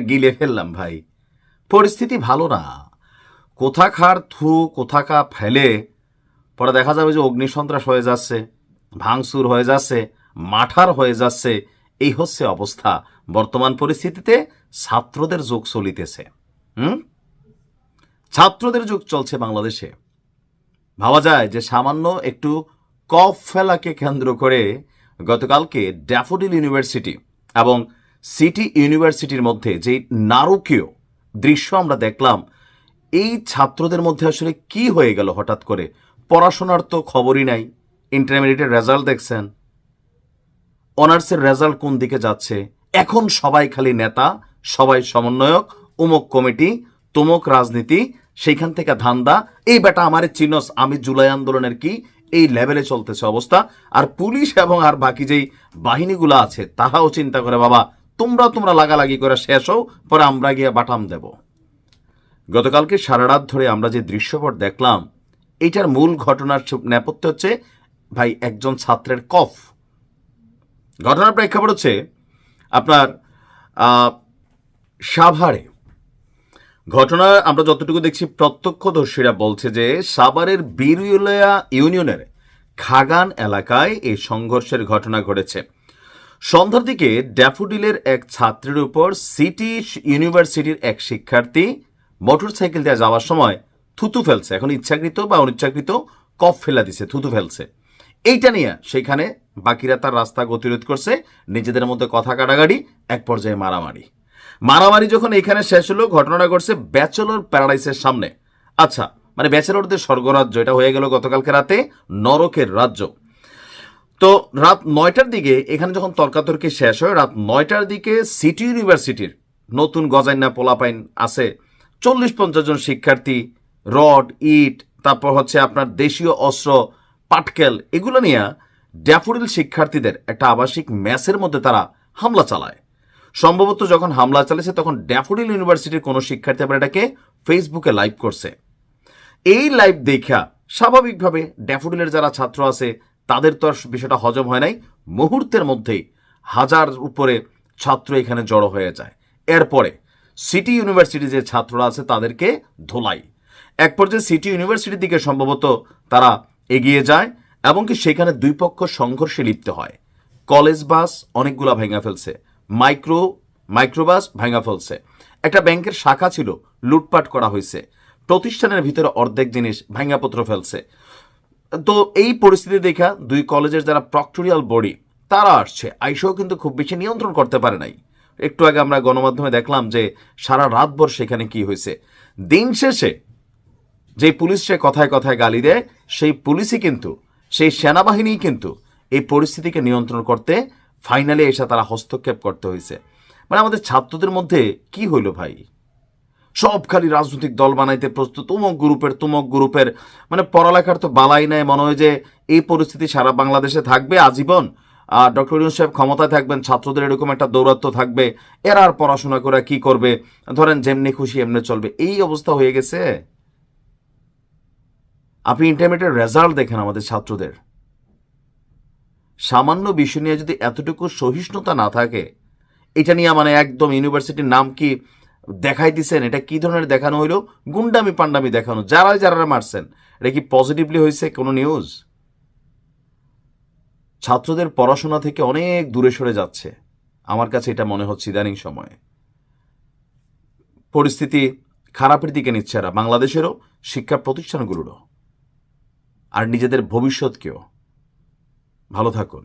গিলে ফেললাম ভাই। পরিস্থিতি ভালো না। কোথাকার থু কোথাকা ফেলে পরে দেখা যাবে যে অগ্নিসন্ত্রাস হয়ে যাচ্ছে, ভাঙচুর হয়ে যাচ্ছে, মাঠার হয়ে যাচ্ছে। এই হচ্ছে অবস্থা। বর্তমান পরিস্থিতিতে ছাত্রদের যুগ চলিতেছে। হুম, ছাত্রদের যুগ চলছে বাংলাদেশে। ভাবা যায় যে সামান্য একটু কফ ফেলাকে কেন্দ্র করে গতকালকে ড্যাফোডিল ইউনিভার্সিটি এবং সিটি ইউনিভার্সিটির মধ্যে যে নারকীয় দৃশ্য আমরা দেখলাম, এই ছাত্রদের মধ্যে আসলে কি হয়ে গেল হঠাৎ করে? পড়াশোনার তো খবরই নাই। ইন্টারমিডিয়েটের রেজাল্ট দেখছেন, অনার্সের রেজাল্ট কোন দিকে যাচ্ছে। এখন সবাই খালি নেতা, সবাই সমন্বয়ক, অমুক কমিটি, তমুক রাজনীতি, সেইখান থেকে ধান্দা। এই বেটা আমারে চিনস, আমি জুলাই আন্দোলনের কি, এই লেভেলে চলতেছে অবস্থা। আর পুলিশ এবং আর বাকি যেই বাহিনীগুলো আছে তারাও চিন্তা করে, বাবা তোমরা লাগালাগি করে শেষ হও, পরে আমরা গিয়ে বাটাম দেব। গতকালকে সারা রাত ধরে আমরা যে দৃশ্যপট দেখলাম, এইটার মূল ঘটনার নেপথ্যে হচ্ছে ভাই একজন ছাত্রের কফ। ঘটনার প্রেক্ষাপট হচ্ছে আপনার সাভারে ঘটনা। আমরা যতটুকু দেখছি প্রত্যক্ষদর্শীরা বলছে যে সাভারের বিরুলিয়া ইউনিয়নের খাগান এলাকায় এই সংঘর্ষের ঘটনা ঘটেছে। সন্ধ্যার দিকে ড্যাফোডিলের এক ছাত্রের উপর সিটি ইউনিভার্সিটির এক শিক্ষার্থী মোটরসাইকেল দিয়ে যাওয়ার সময় থুতু ফেলছে। এখন ইচ্ছাকৃত বা অনিচ্ছাকৃত কফ ফেলা দিছে, থুতু ফেলছে। এইটা নিয়ে সেখানে বাকিরা তার রাস্তা গতিরোধ করছে, নিজেদের মধ্যে কথা কাটাকাটি, এক পর্যায়ে মারামারি যখন এখানে শেষ হলো, ঘটনাটা ঘটছে ব্যাচেলর প্যারাডাইসের সামনে। আচ্ছা, মানে ব্যাচেলরদের স্বর্গরাজ্য, এটা হয়ে গেল গতকালকে রাতে নরকের রাজ্য। তো রাত 9টার দিকে এখানে যখন তর্কাতর্কি শেষ হয়, রাত 9টার দিকে সিটি ইউনিভার্সিটির নতুন গজাইনা পোলাপাইন আছে 40-50 জন শিক্ষার্থী, রড, ইট, তারপর হচ্ছে আপনার দেশীয় অস্ত্র, পাটকেল, এগুলো নিয়ে ড্যাফোডিল শিক্ষার্থীদের একটা আবাসিক মেসের মধ্যে তারা হামলা চালায়। সম্ভবত যখন হামলা চালিয়েছে তখন ড্যাফোডিল ইউনিভার্সিটির কোনো শিক্ষার্থী আবার এটাকে ফেসবুকে লাইভ করছে। এই লাইভ দেখা স্বাভাবিকভাবে ড্যাফোডিলের যারা ছাত্র আছে তাদের তো আর বিষয়টা হজম হয় নাই। মুহূর্তের মধ্যেই হাজার উপরে ছাত্র এখানে জড়ো হয়ে যায়। এরপরে সিটি ইউনিভার্সিটি যে ছাত্ররা আছে তাদেরকে ধোলাই। এক পর্যায়ে সিটি ইউনিভার্সিটির দিকে সম্ভবত তারা এগিয়ে যায় এবং কি সেখানে দুই পক্ষ সংঘর্ষে লিপ্ত হয়। কলেজ বাস অনেকগুলা ভেঙে ফেলছে, মাইক্রোবাস ভেঙে ফেলছে। একটা ব্যাংকের শাখা ছিল, লুটপাট করা হয়েছে। প্রতিষ্ঠানের ভিতরে অর্ধেক জিনিস ভাঙাপত্র ফেলছে। তো এই পরিস্থিতি দেখা দুই কলেজের যারা প্রক্টোরিয়াল বডি তারা আসছে, আইসেও কিন্তু খুব বেশি নিয়ন্ত্রণ করতে পারে নাই। একটু আগে আমরা গণমাধ্যমে দেখলাম যে সারা রাতভর সেখানে কি হয়েছে। দিন শেষে যে পুলিশ সে কথায় কথায় গালি দেয়, সেই পুলিশই কিন্তু, সেই সেনাবাহিনী কিন্তু এই পরিস্থিতিকে নিয়ন্ত্রণ করতে ফাইনালি এসে তারা হস্তক্ষেপ করতে হয়েছে। মানে আমাদের ছাত্রদের মধ্যে কি হইল ভাই? সব খালি রাজনৈতিক দল বানাইতে প্রস্তুত, তুমক গ্রুপের। মানে পড়ালেখার তো বালাই নাই। মনে হয় যে এই পরিস্থিতি সারা বাংলাদেশে থাকবে আজীবন। ডক্টর ইউনূস সাহেব ক্ষমতায় থাকবেন, ছাত্রদের এরকম একটা দৌরাত্ম্য থাকবে, এরা আর পড়াশোনা করে কি করবে, ধরেন যেমনি খুশি এমনি চলবে, এই অবস্থা হয়ে গেছে। আপনি ইন্টারমিডিয়েট রেজাল্ট দেখেন আমাদের ছাত্রদের। সামান্য বিষয় নিয়ে যদি এতটুকু সহিষ্ণুতা না থাকে, এটা নিয়ে মানে একদম ইউনিভার্সিটির নাম কি দেখাই দিচ্ছেন, এটা কি ধরনের দেখানো হইল? গুন্ডামি পান্ডামি দেখানো। যারা মারছেন, এটা কি পজিটিভলি হয়েছে কোনো নিউজ? ছাত্রদের পড়াশোনা থেকে অনেক দূরে সরে যাচ্ছে আমার কাছে এটা মনে হচ্ছে ইদানিং সময়ে। পরিস্থিতি খারাপের দিকে নিচ্ছে এরা, বাংলাদেশেরও, শিক্ষা প্রতিষ্ঠানগুলোরও, আর নিজেদের ভবিষ্যৎকেও। ভালো থাকুন।